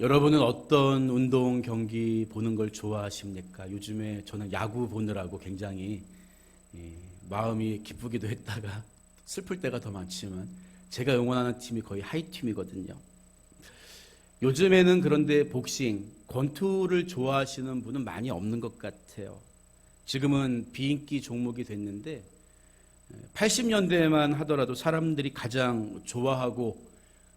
여러분은 어떤 운동 경기 보는 걸 좋아하십니까? 요즘에 저는 야구 보느라고 굉장히 마음이 기쁘기도 했다가 슬플 때가 더 많지만 제가 응원하는 팀이 거의 하이팀이거든요. 요즘에는 그런데 복싱, 권투를 좋아하시는 분은 많이 없는 것 같아요. 지금은 비인기 종목이 됐는데 80년대만 하더라도 사람들이 가장 좋아하고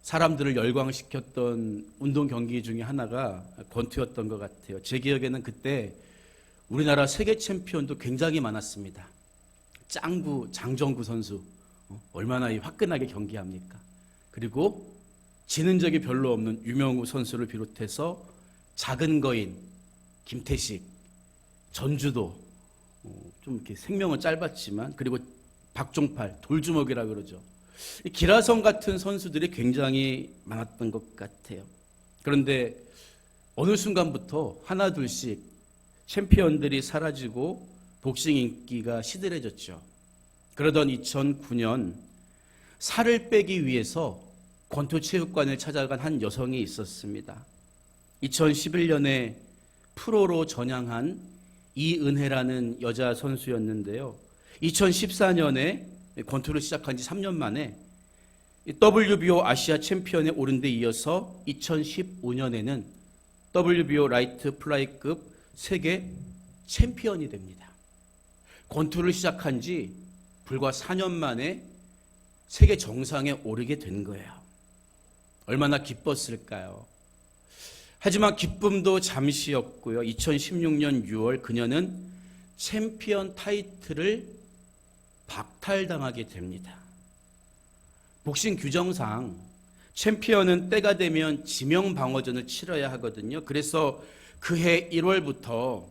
사람들을 열광시켰던 운동 경기 중에 하나가 권투였던 것 같아요. 제 기억에는 그때 우리나라 세계 챔피언도 굉장히 많았습니다. 짱구, 장정구 선수 얼마나 화끈하게 경기합니까? 그리고 지는 적이 별로 없는 유명우 선수를 비롯해서 작은 거인, 김태식, 전주도 좀 이렇게 생명은 짧았지만 그리고 박종팔, 돌주먹이라 그러죠. 기라성 같은 선수들이 굉장히 많았던 것 같아요. 그런데 어느 순간부터 하나 둘씩 챔피언들이 사라지고 복싱 인기가 시들해졌죠. 그러던 2009년 살을 빼기 위해서 권투체육관을 찾아간 한 여성이 있었습니다. 2011년에 프로로 전향한 이은혜라는 여자 선수였는데요. 2014년에 권투를 시작한 지 3년 만에 WBO 아시아 챔피언에 오른 데 이어서 2015년에는 WBO 라이트 플라이급 세계 챔피언이 됩니다. 권투를 시작한 지 불과 4년 만에 세계 정상에 오르게 된 거예요. 얼마나 기뻤을까요? 하지만 기쁨도 잠시였고요. 2016년 6월 그녀는 챔피언 타이틀을 박탈당하게 됩니다. 복싱 규정상 챔피언은 때가 되면 지명 방어전을 치러야 하거든요. 그래서 그해 1월부터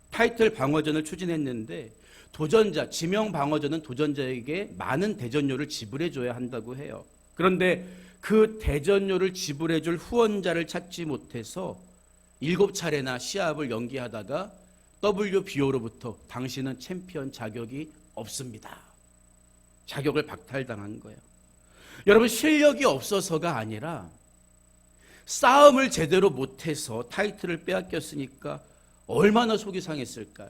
타이틀 방어전을 추진했는데 도전자, 지명 방어전은 도전자에게 많은 대전료를 지불해 줘야 한다고 해요. 그런데 그 대전료를 지불해 줄 후원자를 찾지 못해서 7차례나 시합을 연기하다가 WBO로부터 당신은 챔피언 자격이 없습니다. 자격을 박탈당한 거예요. 여러분, 실력이 없어서가 아니라 싸움을 제대로 못해서 타이틀을 빼앗겼으니까 얼마나 속이 상했을까요?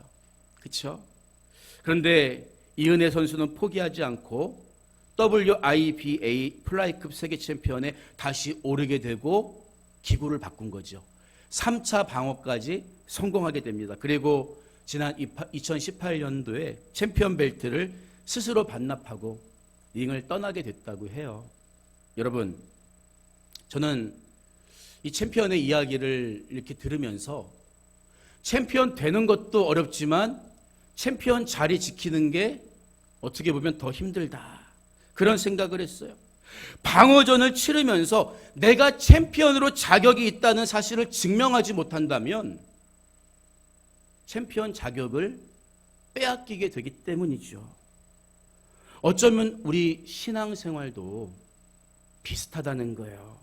그렇죠? 그런데 이은혜 선수는 포기하지 않고 WIBA 플라이급 세계 챔피언에 다시 오르게 되고 기구를 바꾼 거죠. 3차 방어까지 성공하게 됩니다. 그리고 지난 2018년도에 챔피언 벨트를 스스로 반납하고 링을 떠나게 됐다고 해요. 여러분, 저는 이 챔피언의 이야기를 이렇게 들으면서 챔피언 되는 것도 어렵지만 챔피언 자리 지키는 게 어떻게 보면 더 힘들다. 그런 생각을 했어요. 방어전을 치르면서 내가 챔피언으로 자격이 있다는 사실을 증명하지 못한다면 챔피언 자격을 빼앗기게 되기 때문이죠. 어쩌면 우리 신앙생활도 비슷하다는 거예요.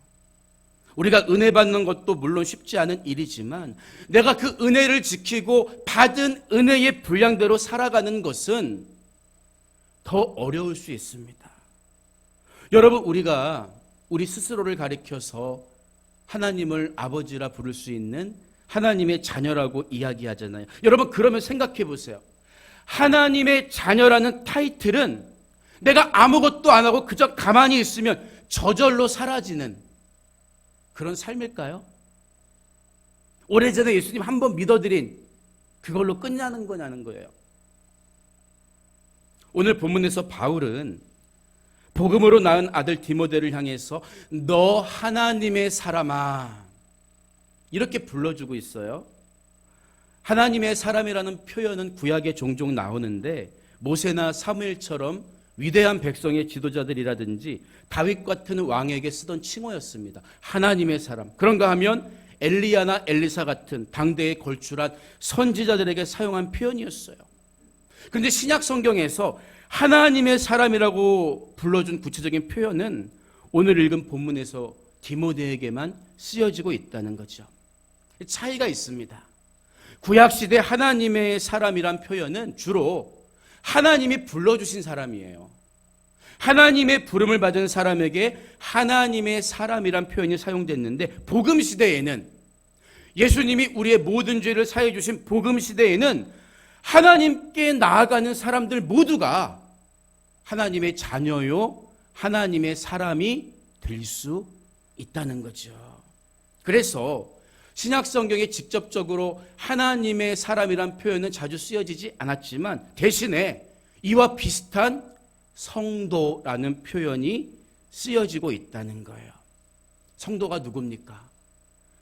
우리가 은혜 받는 것도 물론 쉽지 않은 일이지만 내가 그 은혜를 지키고 받은 은혜의 분량대로 살아가는 것은 더 어려울 수 있습니다. 여러분, 우리가 우리 스스로를 가리켜서 하나님을 아버지라 부를 수 있는 하나님의 자녀라고 이야기하잖아요. 여러분, 그러면 생각해 보세요. 하나님의 자녀라는 타이틀은 내가 아무것도 안 하고 그저 가만히 있으면 저절로 사라지는 그런 삶일까요? 오래전에 예수님 한 번 믿어드린 그걸로 끝나는 거냐는 거예요. 오늘 본문에서 바울은 복음으로 낳은 아들 디모데를 향해서 너 하나님의 사람아 이렇게 불러주고 있어요. 하나님의 사람이라는 표현은 구약에 종종 나오는데 모세나 사무엘처럼 위대한 백성의 지도자들이라든지 다윗 같은 왕에게 쓰던 칭호였습니다. 하나님의 사람. 그런가 하면 엘리야나 엘리사 같은 당대에 걸출한 선지자들에게 사용한 표현이었어요. 그런데 신약 성경에서 하나님의 사람이라고 불러준 구체적인 표현은 오늘 읽은 본문에서 디모데에게만 쓰여지고 있다는 거죠. 차이가 있습니다. 구약시대 하나님의 사람이란 표현은 주로 하나님이 불러주신 사람이에요. 하나님의 부름을 받은 사람에게 하나님의 사람이란 표현이 사용됐는데, 복음 시대에는, 예수님이 우리의 모든 죄를 사해 주신 복음 시대에는 하나님께 나아가는 사람들 모두가 하나님의 자녀요, 하나님의 사람이 될 수 있다는 거죠. 그래서 신약 성경에 직접적으로 하나님의 사람이란 표현은 자주 쓰여지지 않았지만, 대신에 이와 비슷한 성도라는 표현이 쓰여지고 있다는 거예요. 성도가 누굽니까?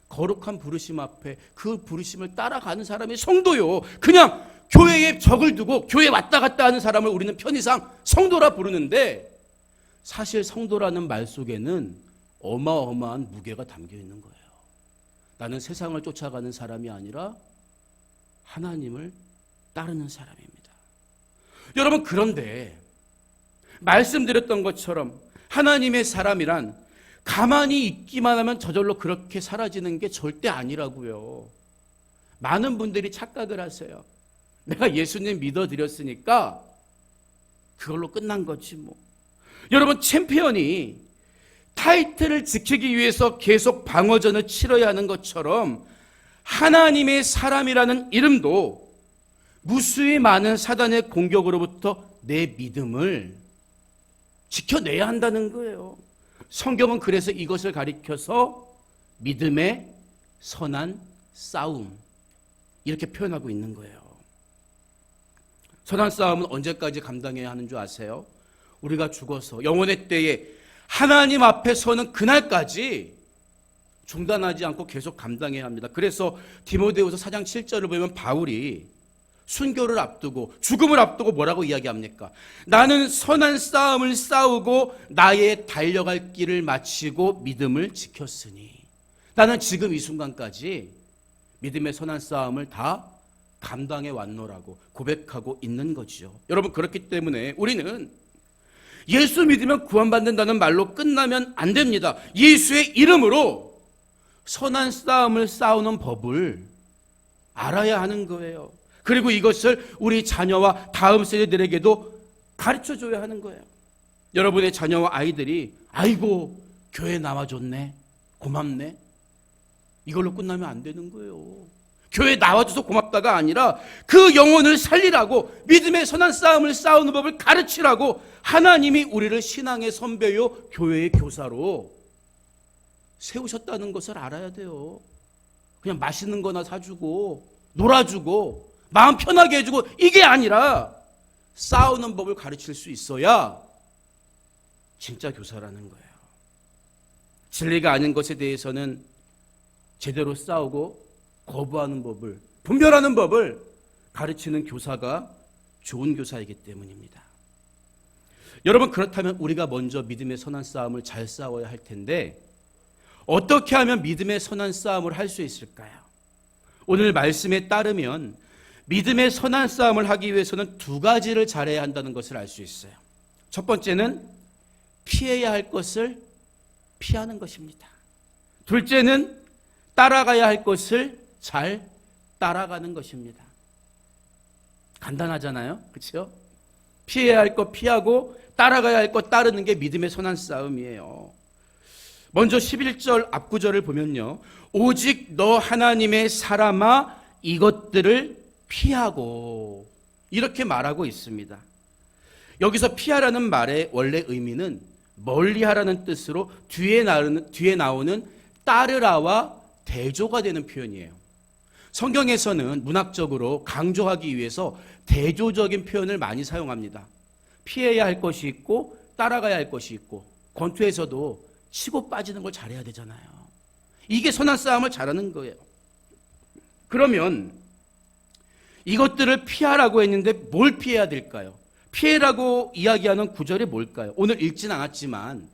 거룩한 부르심 앞에 그 부르심을 따라가는 사람이 성도요. 그냥 교회에 적을 두고 교회에 왔다 갔다 하는 사람을 우리는 편의상 성도라 부르는데, 사실 성도라는 말 속에는 어마어마한 무게가 담겨 있는 거예요. 나는 세상을 쫓아가는 사람이 아니라 하나님을 따르는 사람입니다. 여러분, 그런데 말씀드렸던 것처럼 하나님의 사람이란 가만히 있기만 하면 저절로 그렇게 사라지는 게 절대 아니라고요. 많은 분들이 착각을 하세요. 내가 예수님 믿어드렸으니까 그걸로 끝난 거지 뭐. 여러분, 챔피언이 타이틀을 지키기 위해서 계속 방어전을 치러야 하는 것처럼 하나님의 사람이라는 이름도 무수히 많은 사단의 공격으로부터 내 믿음을 지켜내야 한다는 거예요. 성경은 그래서 이것을 가리켜서 믿음의 선한 싸움, 이렇게 표현하고 있는 거예요. 선한 싸움은 언제까지 감당해야 하는 줄 아세요? 우리가 죽어서 영원의 때에 하나님 앞에 서는 그날까지 중단하지 않고 계속 감당해야 합니다. 그래서 디모데후서 4장 7절을 보면 바울이 순교를 앞두고 죽음을 앞두고 뭐라고 이야기합니까? 나는 선한 싸움을 싸우고 나의 달려갈 길을 마치고 믿음을 지켰으니, 나는 지금 이 순간까지 믿음의 선한 싸움을 다 감당해 왔노라고 고백하고 있는 거죠. 여러분, 그렇기 때문에 우리는 예수 믿으면 구원받는다는 말로 끝나면 안 됩니다. 예수의 이름으로 선한 싸움을 싸우는 법을 알아야 하는 거예요. 그리고 이것을 우리 자녀와 다음 세대들에게도 가르쳐줘야 하는 거예요. 여러분의 자녀와 아이들이 아이고 교회 나와줬네, 고맙네, 이걸로 끝나면 안 되는 거예요. 교회 나와줘서 고맙다가 아니라 그 영혼을 살리라고, 믿음의 선한 싸움을 싸우는 법을 가르치라고 하나님이 우리를 신앙의 선배요 교회의 교사로 세우셨다는 것을 알아야 돼요. 그냥 맛있는 거나 사주고 놀아주고 마음 편하게 해주고 이게 아니라 싸우는 법을 가르칠 수 있어야 진짜 교사라는 거예요. 진리가 아닌 것에 대해서는 제대로 싸우고 거부하는 법을, 분별하는 법을 가르치는 교사가 좋은 교사이기 때문입니다. 여러분, 그렇다면 우리가 먼저 믿음의 선한 싸움을 잘 싸워야 할 텐데, 어떻게 하면 믿음의 선한 싸움을 할 수 있을까요? 오늘 말씀에 따르면 믿음의 선한 싸움을 하기 위해서는 두 가지를 잘해야 한다는 것을 알 수 있어요. 첫 번째는 피해야 할 것을 피하는 것입니다. 둘째는 따라가야 할 것을 잘 따라가는 것입니다. 간단하잖아요, 그렇죠? 피해야 할 것 피하고 따라가야 할 것 따르는 게 믿음의 선한 싸움이에요. 먼저 11절 앞구절을 보면요, 오직 너 하나님의 사람아 이것들을 피하고, 이렇게 말하고 있습니다. 여기서 피하라는 말의 원래 의미는 멀리하라는 뜻으로 뒤에 나오는 따르라와 대조가 되는 표현이에요. 성경에서는 문학적으로 강조하기 위해서 대조적인 표현을 많이 사용합니다. 피해야 할 것이 있고 따라가야 할 것이 있고, 권투에서도 치고 빠지는 걸 잘해야 되잖아요. 이게 선한 싸움을 잘하는 거예요. 그러면 이것들을 피하라고 했는데 뭘 피해야 될까요? 피해라고 이야기하는 구절이 뭘까요? 오늘 읽진 않았지만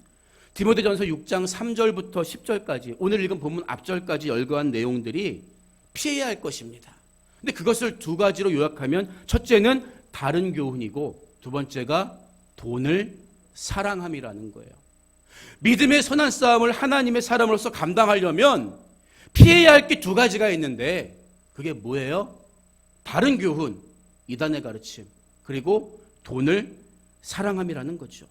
디모데전서 6장 3절부터 10절까지, 오늘 읽은 본문 앞절까지 열거한 내용들이 피해야 할 것입니다. 근데 그것을 두 가지로 요약하면, 첫째는 다른 교훈이고 두 번째가 돈을 사랑함이라는 거예요. 믿음의 선한 싸움을 하나님의 사람으로서 감당하려면 피해야 할 게 두 가지가 있는데, 그게 뭐예요? 다른 교훈, 이단의 가르침, 그리고 돈을 사랑함이라는 거죠.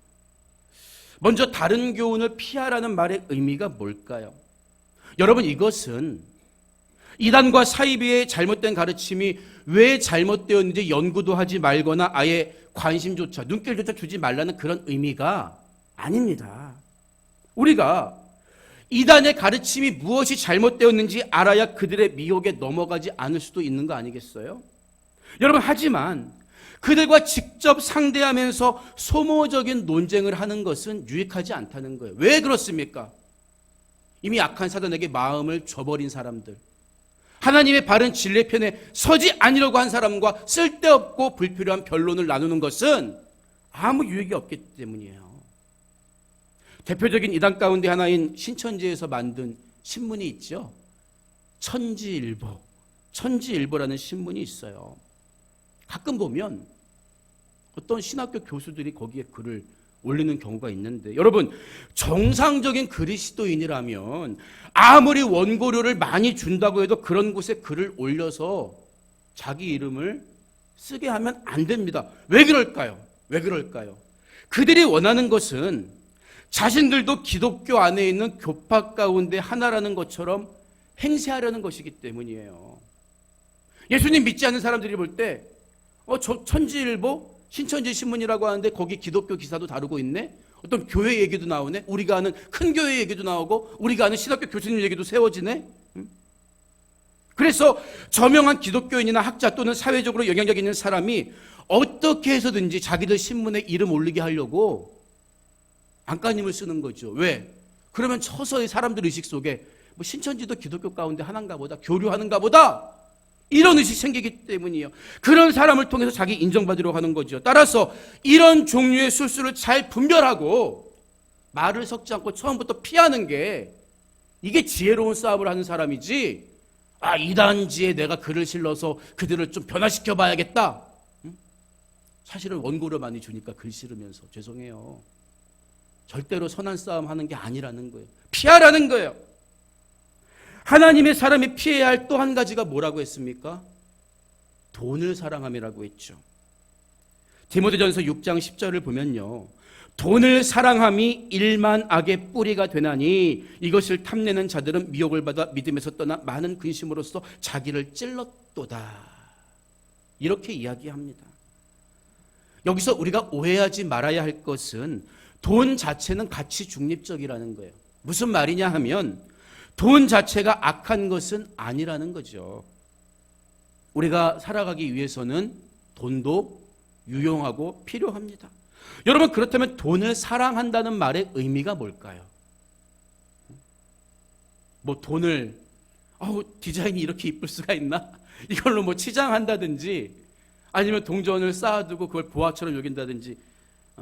먼저 다른 교훈을 피하라는 말의 의미가 뭘까요? 여러분, 이것은 이단과 사이비의 잘못된 가르침이 왜 잘못되었는지 연구도 하지 말거나 아예 관심조차, 눈길조차 주지 말라는 그런 의미가 아닙니다. 우리가 이단의 가르침이 무엇이 잘못되었는지 알아야 그들의 미혹에 넘어가지 않을 수도 있는 거 아니겠어요? 여러분, 하지만 그들과 직접 상대하면서 소모적인 논쟁을 하는 것은 유익하지 않다는 거예요. 왜 그렇습니까? 이미 악한 사단에게 마음을 줘버린 사람들, 하나님의 바른 진리 편에 서지 아니려고 한 사람과 쓸데없고 불필요한 변론을 나누는 것은 아무 유익이 없기 때문이에요. 대표적인 이단 가운데 하나인 신천지에서 만든 신문이 있죠. 천지일보라는 신문이 있어요. 가끔 보면 어떤 신학교 교수들이 거기에 글을 올리는 경우가 있는데, 여러분, 정상적인 그리스도인이라면 아무리 원고료를 많이 준다고 해도 그런 곳에 글을 올려서 자기 이름을 쓰게 하면 안 됩니다. 왜 그럴까요? 그들이 원하는 것은 자신들도 기독교 안에 있는 교파 가운데 하나라는 것처럼 행세하려는 것이기 때문이에요. 예수님 믿지 않는 사람들이 볼 때 천지일보, 신천지 신문이라고 하는데 거기 기독교 기사도 다루고 있네? 어떤 교회 얘기도 나오네? 우리가 아는 큰 교회 얘기도 나오고 우리가 아는 신학교 교수님 얘기도 세워지네? 그래서 저명한 기독교인이나 학자 또는 사회적으로 영향력 있는 사람이 어떻게 해서든지 자기들 신문에 이름 올리게 하려고 안간힘을 쓰는 거죠. 왜? 그러면 서서히 사람들 의식 속에 신천지도 기독교 가운데 하나인가 보다, 교류하는가 보다, 이런 의식이 생기기 때문이에요. 그런 사람을 통해서 자기 인정받으려고 하는 거죠. 따라서 이런 종류의 술수를 잘 분별하고 말을 섞지 않고 처음부터 피하는 게, 이게 지혜로운 싸움을 하는 사람이지, 이단지에 내가 글을 실러서 그들을 좀 변화시켜 봐야겠다. 사실은 원고를 많이 주니까 글 싫으면서 죄송해요. 절대로 선한 싸움 하는 게 아니라는 거예요. 피하라는 거예요. 하나님의 사람이 피해야 할 또 한 가지가 뭐라고 했습니까? 돈을 사랑함이라고 했죠. 디모데전서 6장 10절을 보면요, 돈을 사랑함이 일만 악의 뿌리가 되나니 이것을 탐내는 자들은 미혹을 받아 믿음에서 떠나 많은 근심으로써 자기를 찔렀도다. 이렇게 이야기합니다. 여기서 우리가 오해하지 말아야 할 것은 돈 자체는 가치 중립적이라는 거예요. 무슨 말이냐 하면 돈 자체가 악한 것은 아니라는 거죠. 우리가 살아가기 위해서는 돈도 유용하고 필요합니다. 여러분, 그렇다면 돈을 사랑한다는 말의 의미가 뭘까요? 돈을 디자인이 이렇게 이쁠 수가 있나? 이걸로 치장한다든지 아니면 동전을 쌓아두고 그걸 보화처럼 여긴다든지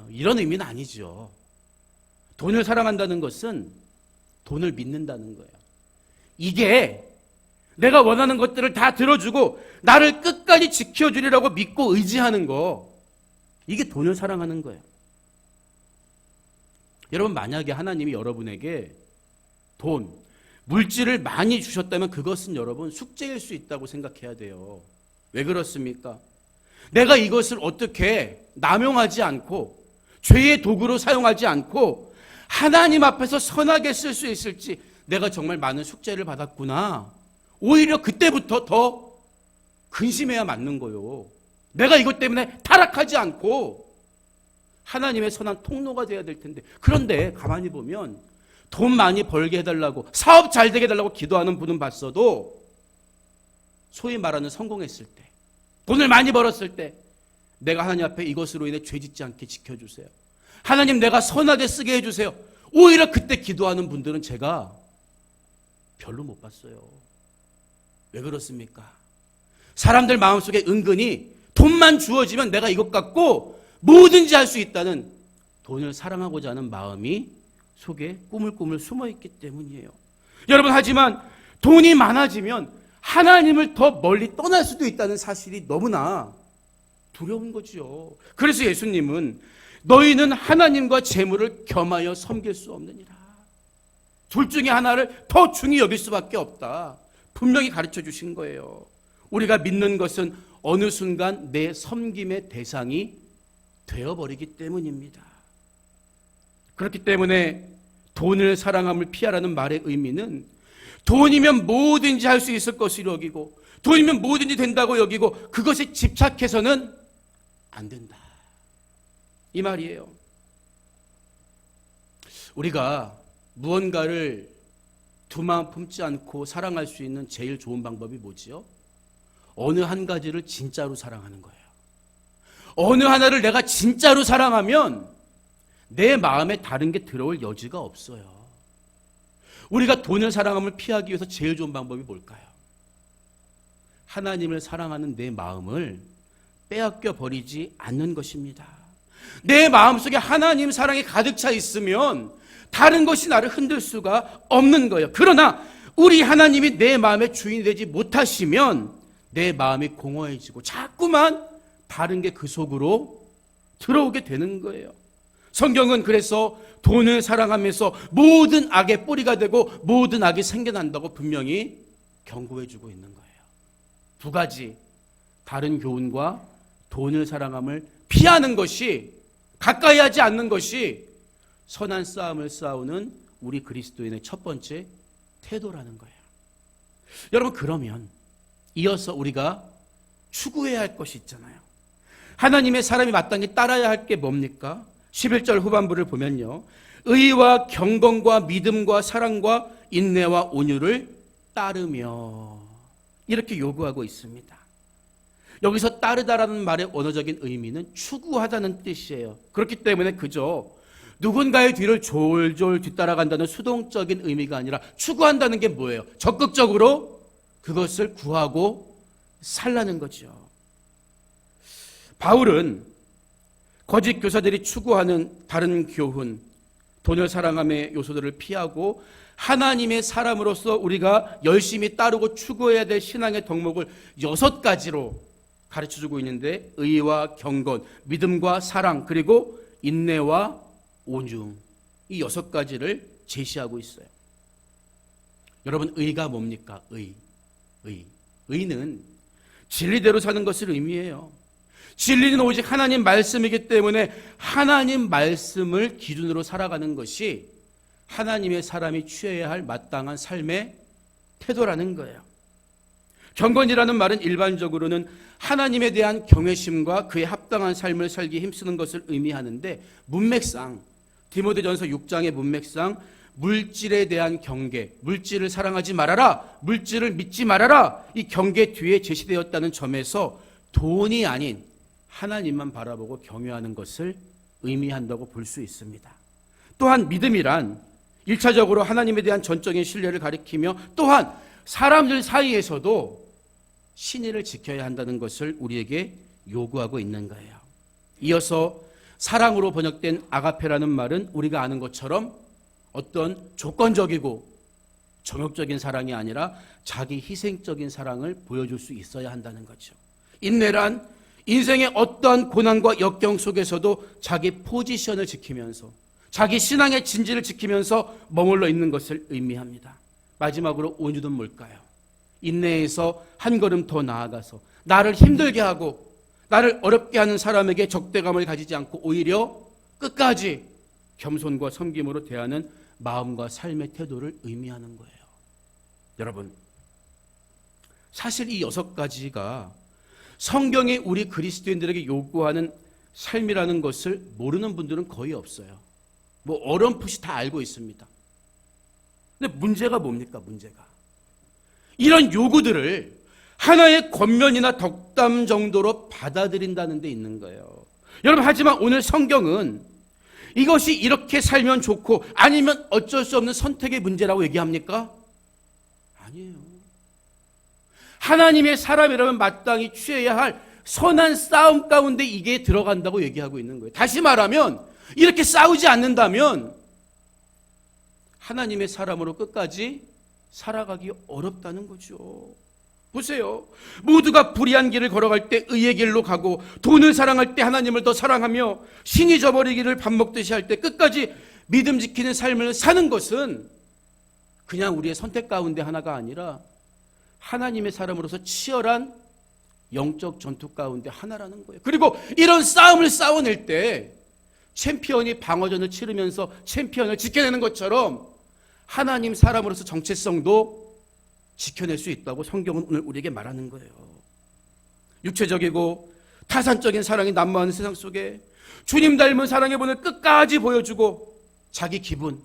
이런 의미는 아니죠. 돈을 사랑한다는 것은 돈을 믿는다는 거예요. 이게 내가 원하는 것들을 다 들어주고 나를 끝까지 지켜주리라고 믿고 의지하는 거, 이게 돈을 사랑하는 거예요. 여러분, 만약에 하나님이 여러분에게 돈, 물질을 많이 주셨다면 그것은 여러분 숙제일 수 있다고 생각해야 돼요. 왜 그렇습니까? 내가 이것을 어떻게 남용하지 않고 죄의 도구로 사용하지 않고 하나님 앞에서 선하게 쓸 수 있을지, 내가 정말 많은 숙제를 받았구나. 오히려 그때부터 더 근심해야 맞는 거요. 내가 이것 때문에 타락하지 않고 하나님의 선한 통로가 돼야 될 텐데. 그런데 가만히 보면 돈 많이 벌게 해달라고, 사업 잘 되게 해달라고 기도하는 분은 봤어도 소위 말하는 성공했을 때, 돈을 많이 벌었을 때 내가 하나님 앞에 이것으로 인해 죄 짓지 않게 지켜주세요, 하나님 내가 선하게 쓰게 해주세요, 오히려 그때 기도하는 분들은 제가 별로 못 봤어요. 왜 그렇습니까? 사람들 마음속에 은근히 돈만 주어지면 내가 이것 갖고 뭐든지 할 수 있다는, 돈을 사랑하고자 하는 마음이 속에 꾸물꾸물 숨어있기 때문이에요. 여러분, 하지만 돈이 많아지면 하나님을 더 멀리 떠날 수도 있다는 사실이 너무나 두려운 거죠. 그래서 예수님은 너희는 하나님과 재물을 겸하여 섬길 수 없느니라. 둘 중에 하나를 더 중히 여길 수밖에 없다. 분명히 가르쳐 주신 거예요. 우리가 믿는 것은 어느 순간 내 섬김의 대상이 되어버리기 때문입니다. 그렇기 때문에 돈을 사랑함을 피하라는 말의 의미는 돈이면 뭐든지 할 수 있을 것으로 여기고 돈이면 뭐든지 된다고 여기고 그것에 집착해서는 안 된다. 이 말이에요. 우리가 무언가를 두 마음 품지 않고 사랑할 수 있는 제일 좋은 방법이 뭐지요? 어느 한 가지를 진짜로 사랑하는 거예요. 어느 하나를 내가 진짜로 사랑하면 내 마음에 다른 게 들어올 여지가 없어요. 우리가 돈을 사랑함을 피하기 위해서 제일 좋은 방법이 뭘까요? 하나님을 사랑하는 내 마음을 빼앗겨 버리지 않는 것입니다. 내 마음속에 하나님 사랑이 가득 차 있으면 다른 것이 나를 흔들 수가 없는 거예요. 그러나 우리 하나님이 내 마음의 주인이 되지 못하시면 내 마음이 공허해지고 자꾸만 다른 게 그 속으로 들어오게 되는 거예요. 성경은 그래서 돈을 사랑하면서 모든 악의 뿌리가 되고 모든 악이 생겨난다고 분명히 경고해 주고 있는 거예요. 두 가지 다른 교훈과 돈을 사랑함을 피하는 것이, 가까이 하지 않는 것이 선한 싸움을 싸우는 우리 그리스도인의 첫 번째 태도라는 거예요. 여러분, 그러면 이어서 우리가 추구해야 할 것이 있잖아요. 하나님의 사람이 마땅히 따라야 할 게 뭡니까? 11절 후반부를 보면요, 의와 경건과 믿음과 사랑과 인내와 온유를 따르며 이렇게 요구하고 있습니다. 여기서 따르다라는 말의 언어적인 의미는 추구하다는 뜻이에요. 그렇기 때문에 그저 누군가의 뒤를 졸졸 뒤따라간다는 수동적인 의미가 아니라 추구한다는 게 뭐예요? 적극적으로 그것을 구하고 살라는 거죠. 바울은 거짓 교사들이 추구하는 다른 교훈, 돈을 사랑함의 요소들을 피하고 하나님의 사람으로서 우리가 열심히 따르고 추구해야 될 신앙의 덕목을 6가지로 가르쳐주고 있는데, 의와 경건, 믿음과 사랑, 그리고 인내와 온유, 이 6가지를 제시하고 있어요. 여러분, 의가 뭡니까? 의는 진리대로 사는 것을 의미해요. 진리는 오직 하나님 말씀이기 때문에 하나님 말씀을 기준으로 살아가는 것이 하나님의 사람이 취해야 할 마땅한 삶의 태도라는 거예요. 경건이라는 말은 일반적으로는 하나님에 대한 경외심과 그에 합당한 삶을 살기 힘쓰는 것을 의미하는데, 문맥상 디모데전서 6장의 문맥상 물질에 대한 경계, 물질을 사랑하지 말아라, 물질을 믿지 말아라, 이 경계 뒤에 제시되었다는 점에서 돈이 아닌 하나님만 바라보고 경외하는 것을 의미한다고 볼 수 있습니다. 또한 믿음이란 1차적으로 하나님에 대한 전적인 신뢰를 가리키며, 또한 사람들 사이에서도 신의를 지켜야 한다는 것을 우리에게 요구하고 있는 거예요. 이어서 사랑으로 번역된 아가페라는 말은 우리가 아는 것처럼 어떤 조건적이고 정욕적인 사랑이 아니라 자기 희생적인 사랑을 보여줄 수 있어야 한다는 거죠. 인내란 인생의 어떠한 고난과 역경 속에서도 자기 포지션을 지키면서 자기 신앙의 진지를 지키면서 머물러 있는 것을 의미합니다. 마지막으로 온유는 뭘까요? 인내에서 한 걸음 더 나아가서 나를 힘들게 하고 나를 어렵게 하는 사람에게 적대감을 가지지 않고 오히려 끝까지 겸손과 섬김으로 대하는 마음과 삶의 태도를 의미하는 거예요. 여러분, 사실 이 6가지가 성경이 우리 그리스도인들에게 요구하는 삶이라는 것을 모르는 분들은 거의 없어요. 뭐 어렴풋이 다 알고 있습니다. 근데 문제가 뭡니까? 문제가 이런 요구들을 하나의 권면이나 덕담 정도로 받아들인다는 데 있는 거예요. 여러분, 하지만 오늘 성경은 이것이 이렇게 살면 좋고 아니면 어쩔 수 없는 선택의 문제라고 얘기합니까? 아니에요. 하나님의 사람이라면 마땅히 취해야 할 선한 싸움 가운데 이게 들어간다고 얘기하고 있는 거예요. 다시 말하면 이렇게 싸우지 않는다면 하나님의 사람으로 끝까지 살아가기 어렵다는 거죠. 보세요. 모두가 불의한 길을 걸어갈 때 의의 길로 가고, 돈을 사랑할 때 하나님을 더 사랑하며, 신이 저버리기를 밥 먹듯이 할 때 끝까지 믿음 지키는 삶을 사는 것은 그냥 우리의 선택 가운데 하나가 아니라 하나님의 사람으로서 치열한 영적 전투 가운데 하나라는 거예요. 그리고 이런 싸움을 싸워낼 때 챔피언이 방어전을 치르면서 챔피언을 지켜내는 것처럼 하나님 사람으로서 정체성도 지켜낼 수 있다고 성경은 오늘 우리에게 말하는 거예요. 육체적이고 타산적인 사랑이 난무하는 세상 속에 주님 닮은 사랑의 본을 끝까지 보여주고 자기 기분,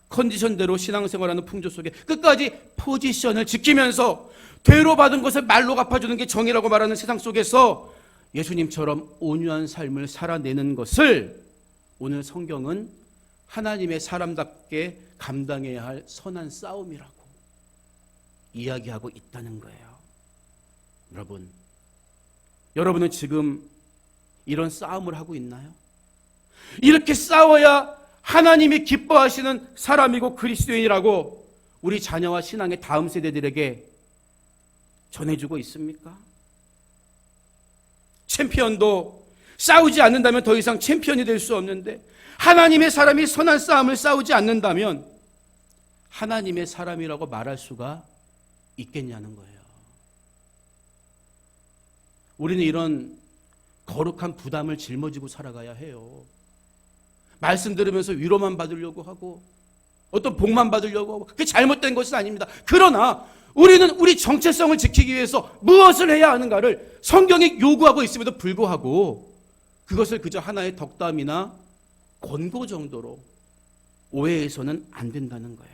컨디션대로 신앙생활하는 풍조 속에 끝까지 포지션을 지키면서 되로 받은 것을 말로 갚아주는 게 정의라고 말하는 세상 속에서 예수님처럼 온유한 삶을 살아내는 것을 오늘 성경은 하나님의 사람답게 감당해야 할 선한 싸움이라고 이야기하고 있다는 거예요. 여러분은 지금 이런 싸움을 하고 있나요? 이렇게 싸워야 하나님이 기뻐하시는 사람이고 그리스도인이라고 우리 자녀와 신앙의 다음 세대들에게 전해주고 있습니까? 챔피언도 싸우지 않는다면 더 이상 챔피언이 될 수 없는데 하나님의 사람이 선한 싸움을 싸우지 않는다면 하나님의 사람이라고 말할 수가 있겠냐는 거예요. 우리는 이런 거룩한 부담을 짊어지고 살아가야 해요. 말씀 들으면서 위로만 받으려고 하고 어떤 복만 받으려고 하고 그게 잘못된 것은 아닙니다. 그러나 우리는 우리 정체성을 지키기 위해서 무엇을 해야 하는가를 성경이 요구하고 있음에도 불구하고 그것을 그저 하나의 덕담이나 권고 정도로 오해해서는 안 된다는 거예요.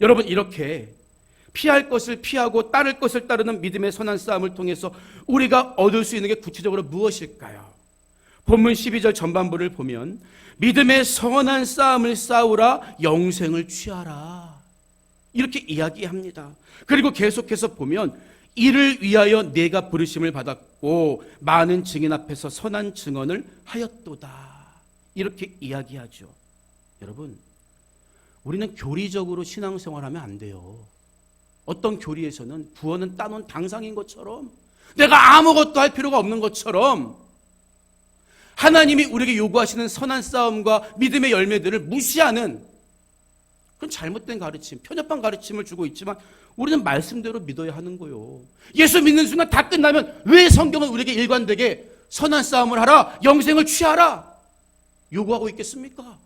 여러분, 이렇게 피할 것을 피하고 따를 것을 따르는 믿음의 선한 싸움을 통해서 우리가 얻을 수 있는 게 구체적으로 무엇일까요? 본문 12절 전반부를 보면 믿음의 선한 싸움을 싸우라 영생을 취하라 이렇게 이야기합니다. 그리고 계속해서 보면 이를 위하여 내가 부르심을 받았고 많은 증인 앞에서 선한 증언을 하였도다 이렇게 이야기하죠. 여러분, 우리는 교리적으로 신앙생활하면 안 돼요. 어떤 교리에서는 구원은 따놓은 당상인 것처럼 내가 아무것도 할 필요가 없는 것처럼 하나님이 우리에게 요구하시는 선한 싸움과 믿음의 열매들을 무시하는 그건 잘못된 가르침, 편협한 가르침을 주고 있지만 우리는 말씀대로 믿어야 하는 거예요. 예수 믿는 순간 다 끝나면 왜 성경은 우리에게 일관되게 선한 싸움을 하라, 영생을 취하라 요구하고 있겠습니까?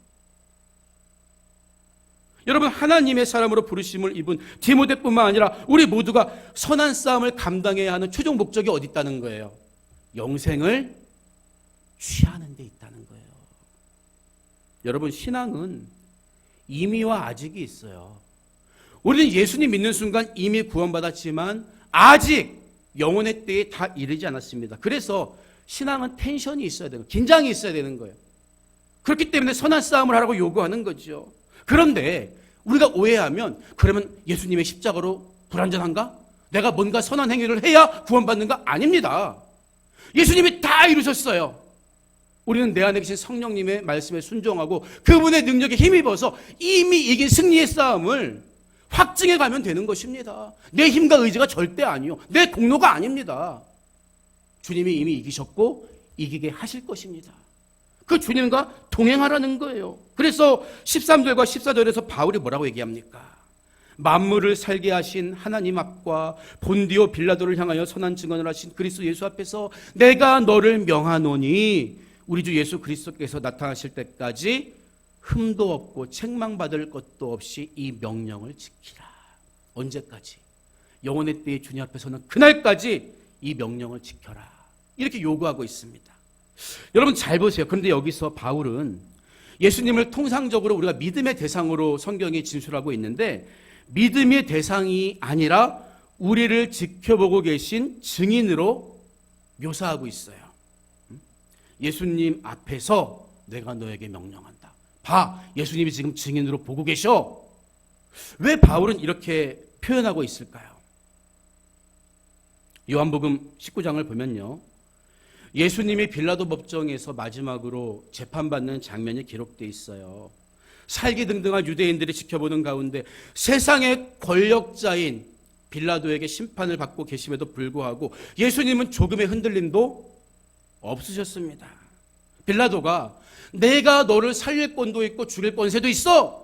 여러분, 하나님의 사람으로 부르심을 입은 디모데뿐만 아니라 우리 모두가 선한 싸움을 감당해야 하는 최종 목적이 어디 있다는 거예요? 영생을 취하는 데 있다는 거예요. 여러분, 신앙은 임의와 아직이 있어요. 우리는 예수님 믿는 순간 이미 구원받았지만 아직 영혼의 때에 다 이르지 않았습니다. 그래서 신앙은 텐션이 있어야 되는 거예요. 긴장이 있어야 되는 거예요. 그렇기 때문에 선한 싸움을 하라고 요구하는 거죠. 그런데 우리가 오해하면 그러면 예수님의 십자가로 불완전한가? 내가 뭔가 선한 행위를 해야 구원받는가? 아닙니다. 예수님이 다 이루셨어요. 우리는 내 안에 계신 성령님의 말씀에 순종하고 그분의 능력에 힘입어서 이미 이긴 승리의 싸움을 확증해 가면 되는 것입니다. 내 힘과 의지가 절대 아니요. 내 공로가 아닙니다. 주님이 이미 이기셨고 이기게 하실 것입니다. 그 주님과 동행하라는 거예요. 그래서 13절과 14절에서 바울이 뭐라고 얘기합니까? 만물을 살게 하신 하나님 앞과 본디오 빌라도를 향하여 선한 증언을 하신 그리스도 예수 앞에서 내가 너를 명하노니 우리 주 예수 그리스도께서 나타나실 때까지 흠도 없고 책망받을 것도 없이 이 명령을 지키라. 언제까지? 영혼의 때에 주님 앞에서는 그날까지 이 명령을 지켜라. 이렇게 요구하고 있습니다. 여러분 잘 보세요. 그런데 여기서 바울은 예수님을 통상적으로 우리가 믿음의 대상으로 성경이 진술하고 있는데 믿음의 대상이 아니라 우리를 지켜보고 계신 증인으로 묘사하고 있어요. 예수님 앞에서 내가 너에게 명령한다. 봐, 예수님이 지금 증인으로 보고 계셔. 왜 바울은 이렇게 표현하고 있을까요? 요한복음 19장을 보면요, 예수님이 빌라도 법정에서 마지막으로 재판받는 장면이 기록되어 있어요. 살기등등한 유대인들이 지켜보는 가운데 세상의 권력자인 빌라도에게 심판을 받고 계심에도 불구하고 예수님은 조금의 흔들림도 없으셨습니다. 빌라도가 내가 너를 살릴 권도 있고 죽일 권세도 있어.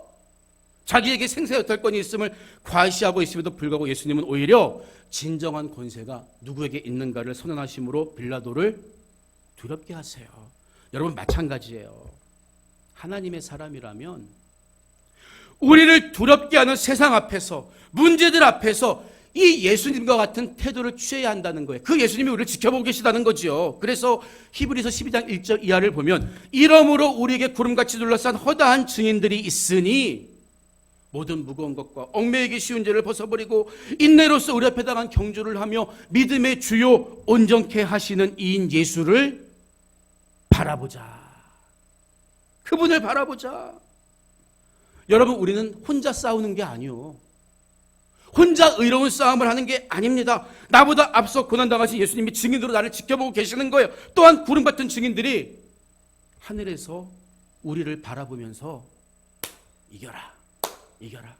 자기에게 생사의 여탈권이 있음을 과시하고 있음에도 불구하고 예수님은 오히려 진정한 권세가 누구에게 있는가를 선언하심으로 빌라도를 두렵게 하세요. 여러분 마찬가지예요. 하나님의 사람이라면 우리를 두렵게 하는 세상 앞에서, 문제들 앞에서 이 예수님과 같은 태도를 취해야 한다는 거예요. 그 예수님이 우리를 지켜보고 계시다는 거죠. 그래서 히브리서 12장 1절 이하를 보면, 이러므로 우리에게 구름같이 둘러싼 허다한 증인들이 있으니 모든 무거운 것과 얽매이기 쉬운 죄를 벗어버리고 인내로서 우리 앞에 당한 경주를 하며 믿음의 주요 온전케 하시는 이인 예수를 바라보자. 그분을 바라보자. 여러분, 우리는 혼자 싸우는 게 아니요, 혼자 의로운 싸움을 하는 게 아닙니다. 나보다 앞서 고난당하신 예수님이 증인으로 나를 지켜보고 계시는 거예요. 또한 구름 같은 증인들이 하늘에서 우리를 바라보면서 이겨라, 이겨라,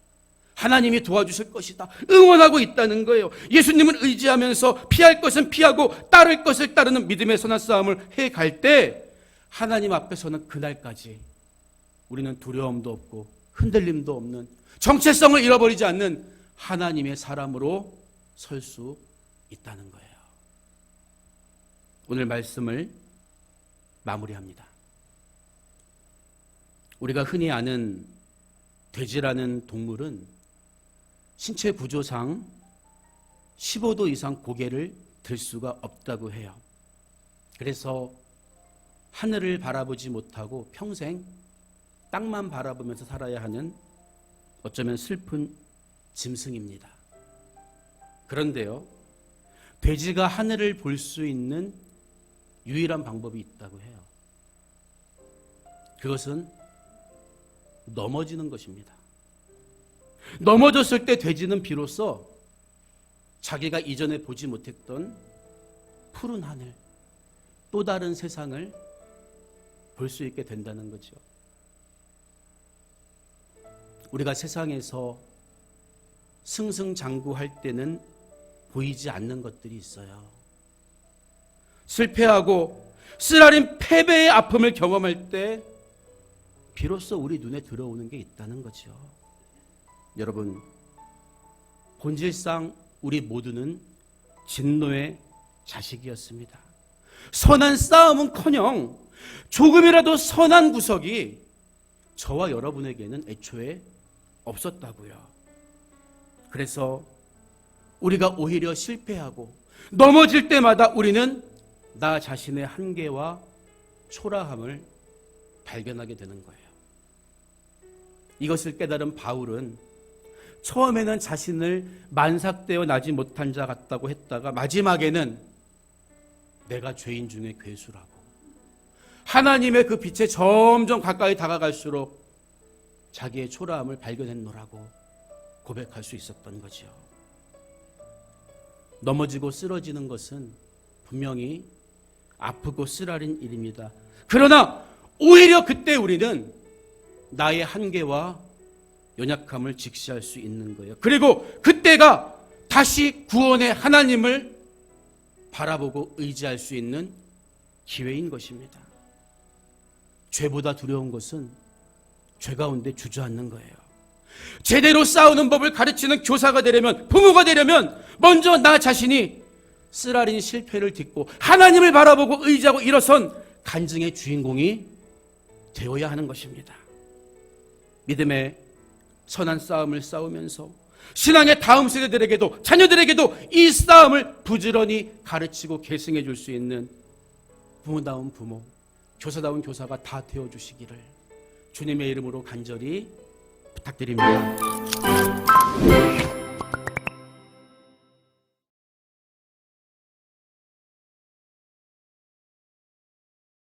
하나님이 도와주실 것이다, 응원하고 있다는 거예요. 예수님을 의지하면서 피할 것은 피하고 따를 것을 따르는 믿음의 선한 싸움을 해갈 때 하나님 앞에서는 그날까지 우리는 두려움도 없고 흔들림도 없는, 정체성을 잃어버리지 않는 하나님의 사람으로 설 수 있다는 거예요. 오늘 말씀을 마무리합니다. 우리가 흔히 아는 돼지라는 동물은 신체 구조상 15도 이상 고개를 들 수가 없다고 해요. 그래서 하늘을 바라보지 못하고 평생 땅만 바라보면서 살아야 하는, 어쩌면 슬픈 짐승입니다. 그런데요, 돼지가 하늘을 볼 수 있는 유일한 방법이 있다고 해요. 그것은 넘어지는 것입니다. 넘어졌을 때 돼지는 비로소 자기가 이전에 보지 못했던 푸른 하늘, 또 다른 세상을 볼 수 있게 된다는 거죠. 우리가 세상에서 승승장구할 때는 보이지 않는 것들이 있어요. 실패하고 쓰라린 패배의 아픔을 경험할 때 비로소 우리 눈에 들어오는 게 있다는 거죠. 여러분, 본질상 우리 모두는 진노의 자식이었습니다. 선한 싸움은커녕 조금이라도 선한 구석이 저와 여러분에게는 애초에 없었다고요. 그래서 우리가 오히려 실패하고 넘어질 때마다 우리는 나 자신의 한계와 초라함을 발견하게 되는 거예요. 이것을 깨달은 바울은 처음에는 자신을 만삭되어 나지 못한 자 같다고 했다가 마지막에는 내가 죄인 중에 괴수라고, 하나님의 그 빛에 점점 가까이 다가갈수록 자기의 초라함을 발견했노라고 고백할 수 있었던 거죠. 넘어지고 쓰러지는 것은 분명히 아프고 쓰라린 일입니다. 그러나 오히려 그때 우리는 나의 한계와 연약함을 직시할 수 있는 거예요. 그리고 그때가 다시 구원의 하나님을 바라보고 의지할 수 있는 기회인 것입니다. 죄보다 두려운 것은 죄 가운데 주저앉는 거예요. 제대로 싸우는 법을 가르치는 교사가 되려면, 부모가 되려면 먼저 나 자신이 쓰라린 실패를 딛고 하나님을 바라보고 의지하고 일어선 간증의 주인공이 되어야 하는 것입니다. 믿음의 선한 싸움을 싸우면서 신앙의 다음 세대들에게도, 자녀들에게도 이 싸움을 부지런히 가르치고 계승해 줄 수 있는 부모다운 부모, 교사다운 교사가 다 되어주시기를 주님의 이름으로 간절히 부탁드립니다.